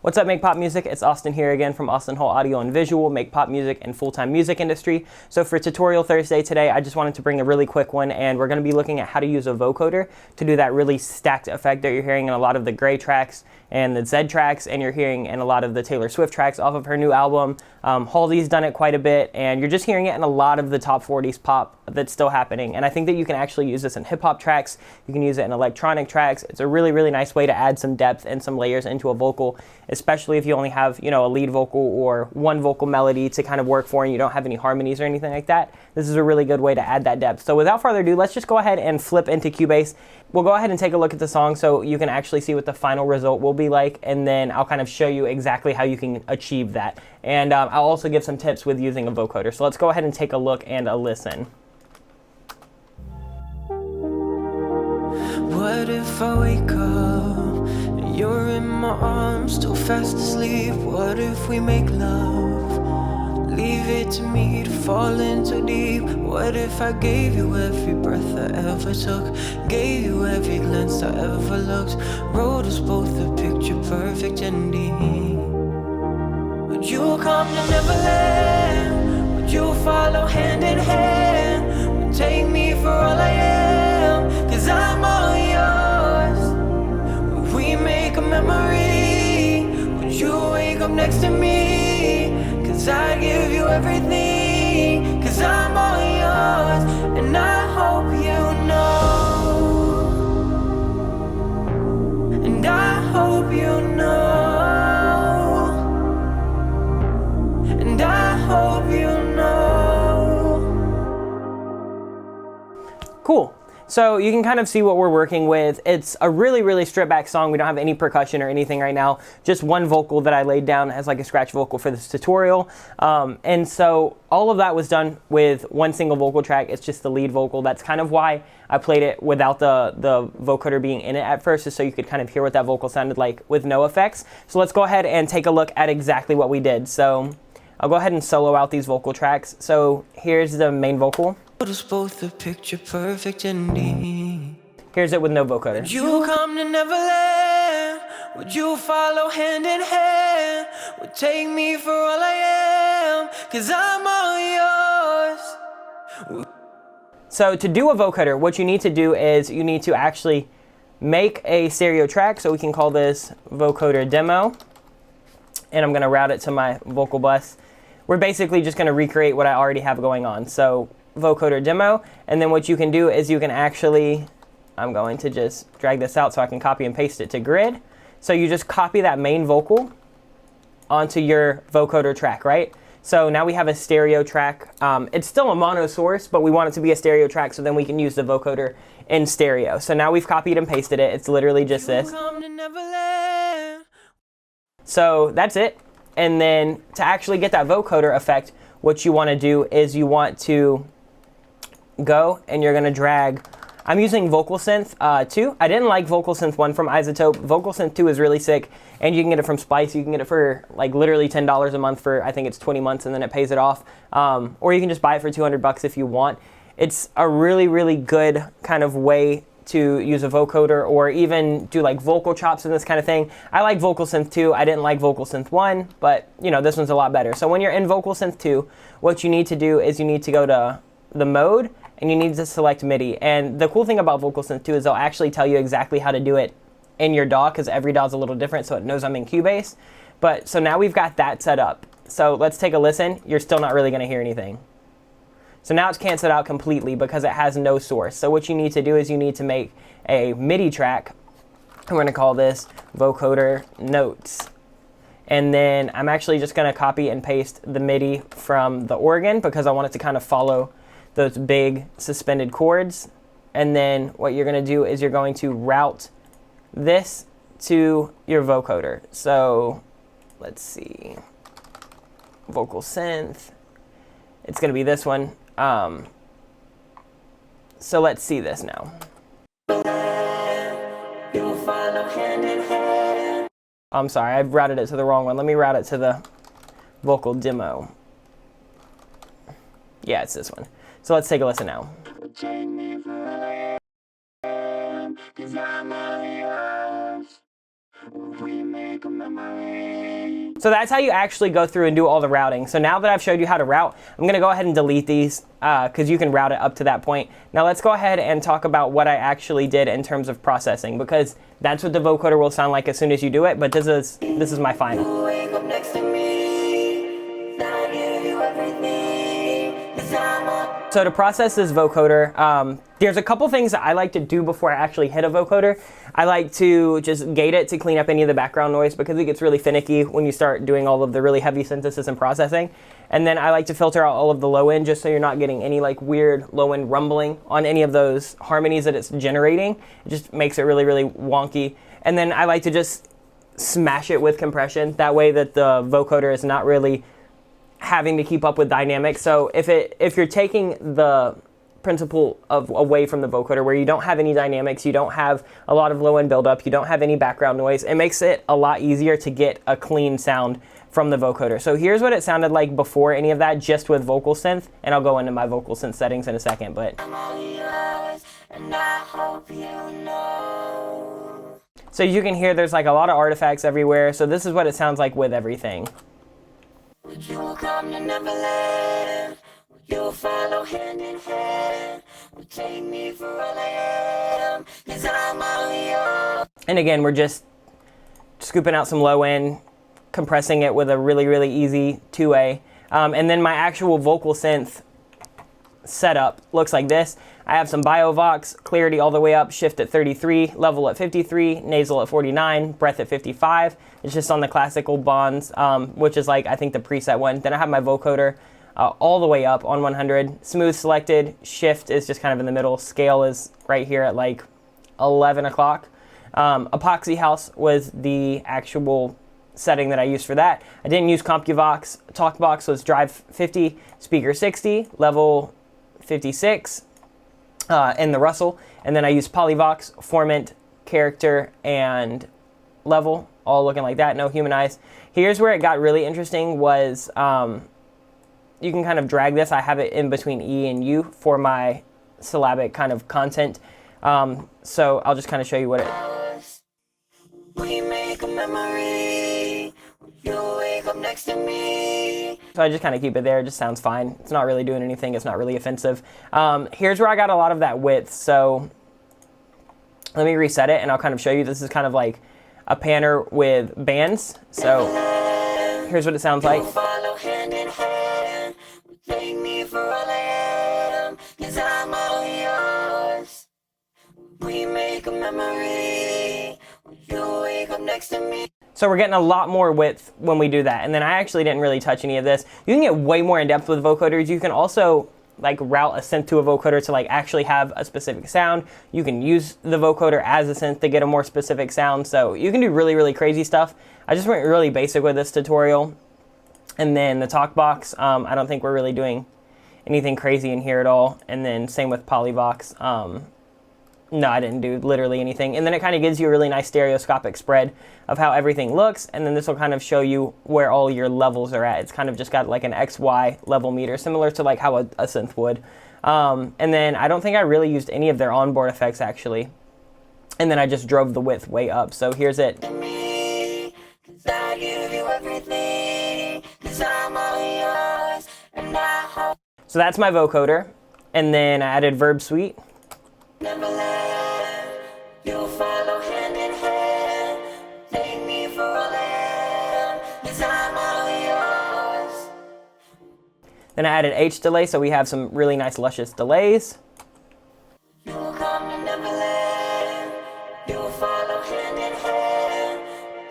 What's up, Make Pop Music? It's Austin here again from Austin Hall Audio and Visual, Make Pop Music and Full-Time Music Industry. So for Tutorial Thursday today, I just wanted to bring a really quick one, and we're going to be looking at how to use a vocoder to do that really stacked effect that you're hearing in a lot of the Gray tracks and the Zedd tracks, and you're hearing in a lot of the Taylor Swift tracks off of her new album. Halsey's done it quite a bit, and you're just hearing it in a lot of the top 40s pop that's still happening. And I think that you can actually use this in hip-hop tracks, you can use it in electronic tracks. It's a really, really nice way to add some depth and some layers into a vocal, especially if you only have, a lead vocal or one vocal melody to kind of work for and you don't have any harmonies or anything like that. This is a really good way to add that depth. So without further ado, let's just go ahead and flip into Cubase. We'll go ahead and take a look at the song so you can actually see what the final result will be like, and then I'll kind of show you exactly how you can achieve that. And I'll also give some tips with using a vocoder. So let's go ahead and take a look and a listen. What if I wake up and you're in my arms, still fast asleep? What if we make love? Leave it to me to fall into deep. What if I gave you every breath I ever took, gave you every glance I ever looked, wrote us both a picture perfect ending? Would you come to Neverland? Would you follow hand in hand? Would take me for all I am? 'Cause I'm all yours. Would we make a memory? Would you wake up next to me? 'Cause I give you everything. 'Cause I'm all yours. And I hope you know. And I hope you know. And I hope you know. Cool. So you can kind of see what we're working with. It's a really, really stripped back song. We don't have any percussion or anything right now. Just one vocal that I laid down as like a scratch vocal for this tutorial. And so all of that was done with one single vocal track. It's just the lead vocal. That's kind of why I played it without the vocoder being in it at first, just so you could kind of hear what that vocal sounded like with no effects. So let's go ahead and take a look at exactly what we did. So I'll go ahead and solo out these vocal tracks. So here's the main vocal. Us both a picture perfect ending. Here's it with no vocoder. Would you come to Neverland? Would you follow hand in hand? Would take me for all I am? 'Cause I'm all yours. So to do a vocoder, what you need to do is you need to actually make a stereo track. So we can call this vocoder demo. And I'm going to route it to my vocal bus. We're basically just going to recreate what I already have going on. So vocoder demo, and then what you can do is you can actually, I'm going to just drag this out so I can copy and paste it to grid. So you just copy that main vocal onto your vocoder track, right? So now we have a stereo track. It's still a mono source, but we want it to be a stereo track so then we can use the vocoder in stereo. So now we've copied and pasted it. It's literally just this. So that's it. And then to actually get that vocoder effect, what you want to do is you want to go and you're going to drag. I'm using VocalSynth 2. I didn't like VocalSynth 1 from Izotope. VocalSynth 2 is really sick, and you can get it from Splice. You can get it for like literally $10 a month for, I think it's 20 months, and then it pays it off. Or you can just buy it for 200 bucks if you want. It's a really, really good kind of way to use a vocoder, or even do like vocal chops and this kind of thing. I like VocalSynth 2. I didn't like VocalSynth 1, but this one's a lot better. So when you're in VocalSynth 2, what you need to do is you need to go to the mode, and you need to select MIDI. And the cool thing about VocalSynth 2 is they'll actually tell you exactly how to do it in your DAW, because every DAW is a little different, so it knows I'm in Cubase. But so now we've got that set up. So let's take a listen. You're still not really going to hear anything. So now it's canceled out completely because it has no source. So what you need to do is you need to make a MIDI track. We're going to call this vocoder notes. And then I'm actually just going to copy and paste the MIDI from the organ because I want it to kind of follow those big suspended chords. And then what you're going to do is you're going to route this to your vocoder. So let's see, VocalSynth. It's going to be this one. So let's see this now. I'm sorry, I've routed it to the wrong one. Let me route it to the vocal demo. Yeah, it's this one. So let's take a listen now. We make So that's how you actually go through and do all the routing. So now that I've showed you how to route, I'm gonna go ahead and delete these because you can route it up to that point. Now let's go ahead and talk about what I actually did in terms of processing, because that's what the vocoder will sound like as soon as you do it, but this is my final. So to process this vocoder, there's a couple things that I like to do before I actually hit a vocoder. I like to just gate it to clean up any of the background noise because it gets really finicky when you start doing all of the really heavy synthesis and processing. And then I like to filter out all of the low end just so you're not getting any like weird low end rumbling on any of those harmonies that it's generating. It just makes it really, really wonky. And then I like to just smash it with compression. That way that the vocoder is not really having to keep up with dynamics. So if you're taking the principle of away from the vocoder where you don't have any dynamics, you don't have a lot of low end buildup, you don't have any background noise, it makes it a lot easier to get a clean sound from the vocoder. So here's what it sounded like before any of that, just with VocalSynth, and I'll go into my VocalSynth settings in a second. But so you can hear there's like a lot of artifacts everywhere. So this is what it sounds like with everything. Would you come to Neverland? Would you follow hand in hand? Would take me for all I am? 'Cause I'm all yours. And again, we're just scooping out some low end, compressing it with a really, really easy 2A. And then my actual VocalSynth setup looks like this. I have some BioVox, clarity all the way up, shift at 33, level at 53, nasal at 49, breath at 55. It's just on the classical bonds, which is like, I think the preset one. Then I have my vocoder all the way up on 100. Smooth selected, shift is just kind of in the middle. Scale is right here at like 11 o'clock. Epoxy House was the actual setting that I used for that. I didn't use CompuVox. TalkBox was drive 50, speaker 60, level 56. In the Russell, and then I used Polyvox, Formant, Character, and Level, all looking like that, no humanize. Here's where it got really interesting was, you can kind of drag this. I have it in between E and U for my syllabic kind of content. So I'll just kind of show you what it... We make a memory. You wake up next to me. So I just kind of keep it there. It just sounds fine. It's not really doing anything. It's not really offensive. Here's where I got a lot of that width. So let me reset it and I'll kind of show you. This is kind of like a panner with bands. So here's what it sounds like. Follow hand in hand. Take me for all I am. 'Cause I'm all yours. We make a memory. You wake up next to me. So we're getting a lot more width when we do that. And then I actually didn't really touch any of this. You can get way more in depth with vocoders. You can also like route a synth to a vocoder to like actually have a specific sound. You can use the vocoder as a synth to get a more specific sound. So you can do really, really crazy stuff. I just went really basic with this tutorial. And then the TalkBox, I don't think we're really doing anything crazy in here at all. And then same with Polyvox. No, I didn't do literally anything. And then it kind of gives you a really nice stereoscopic spread of how everything looks. And then this will kind of show you where all your levels are at. It's kind of just got like an XY level meter, similar to like how a synth would. And then I don't think I really used any of their onboard effects actually. And then I just drove the width way up. So here's it. So that's my vocoder. And then I added Verb Suite. Neverland, you'll follow hand in hand. Take me for all I am, 'cause I'm all yours. Then I added H delay, so we have some really nice luscious delays. You'll come to Neverland, you'll follow hand in hand.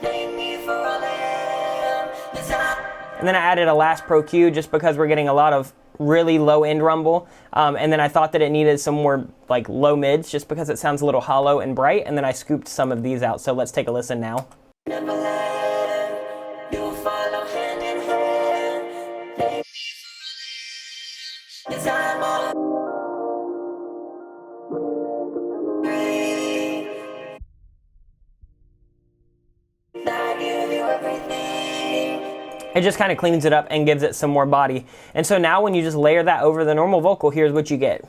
Take me for all I am, 'cause I'm... And then I added a last Pro Q just because we're getting a lot of really low end rumble. And then I thought that it needed some more like low mids just because it sounds a little hollow and bright. And then I scooped some of these out. So let's take a listen now. Neverland, you'll follow hand in hand. Take me for all I am, 'cause I'm all free. I give you everything. It just kind of cleans it up and gives it some more body. And so now when you just layer that over the normal vocal, here's what you get.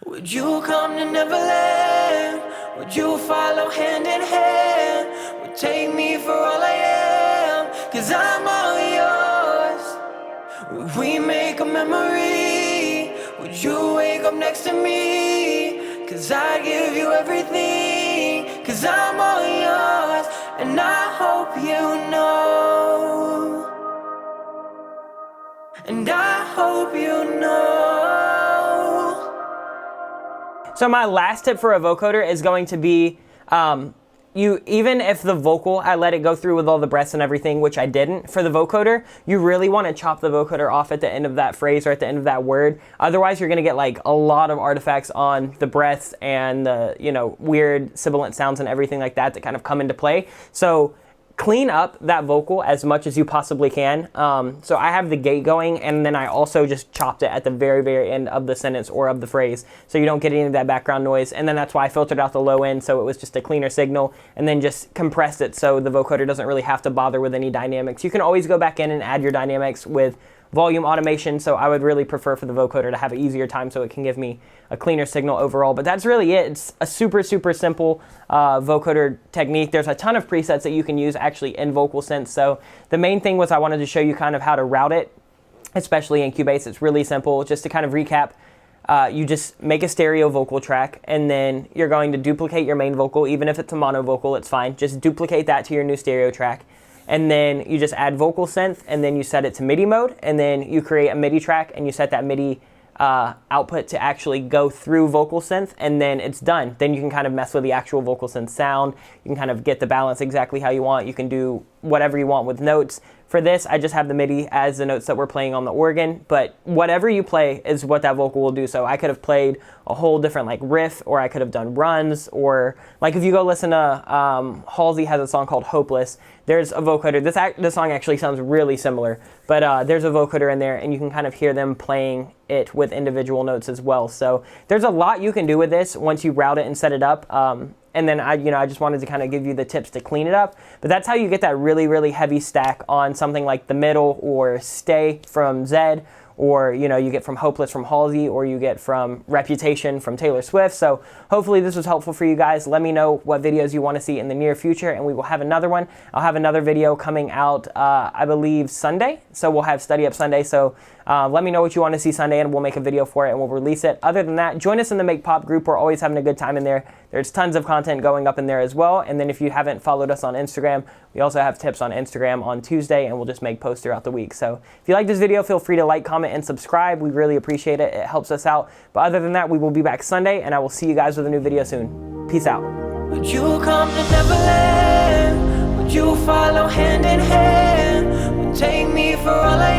Would you come to Neverland? Would you follow hand in hand? Would take me for all I 'cause I'm all yours. Would we make a memory? Would you wake up next to me? 'Cause I'd give you everything, 'cause I'm all yours. And I hope you know, and I hope you know. So my last tip for a vocoder is going to be, even if the vocal, I let it go through with all the breaths and everything, which I didn't, for the vocoder, you really want to chop the vocoder off at the end of that phrase or at the end of that word. Otherwise, you're going to get like a lot of artifacts on the breaths and the, weird sibilant sounds and everything like that that kind of come into play. So clean up that vocal as much as you possibly can. So I have the gate going, and then I also just chopped it at the very, very end of the sentence or of the phrase, so you don't get any of that background noise. And then that's why I filtered out the low end, so it was just a cleaner signal, and then just compressed it so the vocoder doesn't really have to bother with any dynamics. You can always go back in and add your dynamics with volume automation, so I would really prefer for the vocoder to have an easier time so it can give me a cleaner signal overall. But that's really it. It's a super, super simple vocoder technique. There's a ton of presets that you can use actually in VocalSynth. So the main thing was I wanted to show you kind of how to route it, especially in Cubase. It's really simple. Just to kind of recap, you just make a stereo vocal track, and then you're going to duplicate your main vocal. Even if it's a mono vocal, it's fine. Just duplicate that to your new stereo track. And then you just add VocalSynth, and then you set it to MIDI mode, and then you create a MIDI track, and you set that MIDI output to actually go through VocalSynth, and then it's done. Then you can kind of mess with the actual VocalSynth sound. You can kind of get the balance exactly how you want. You can do whatever you want with notes. For this, I just have the MIDI as the notes that we're playing on the organ, but whatever you play is what that vocal will do. So I could have played a whole different like riff, or I could have done runs, or like if you go listen to Halsey has a song called Hopeless, there's a vocoder. This song actually sounds really similar, but there's a vocoder in there, and you can kind of hear them playing it with individual notes as well. So there's a lot you can do with this once you route it and set it up. And then I just wanted to kind of give you the tips to clean it up. But that's how you get that really, really heavy stack on something like The Middle or Stay from Zedd, or you get from Hopeless from Halsey, or you get from Reputation from Taylor Swift. So hopefully this was helpful for you guys. Let me know what videos you want to see in the near future, and we will have another one. I'll have another video coming out, I believe, Sunday. So we'll have Study Up Sunday. So let me know what you want to see Sunday, and we'll make a video for it, and we'll release it. Other than that, join us in the Make Pop group. We're always having a good time in there. There's tons of content going up in there as well. And then if you haven't followed us on Instagram, we also have tips on Instagram on Tuesday, and we'll just make posts throughout the week. So if you like this video, feel free to like, comment, and subscribe. We really appreciate it. It helps us out. But other than that, we will be back Sunday, and I will see you guys with a new video soon. Peace out. Would you come to Neverland? Would you follow hand in hand? Would take me for all I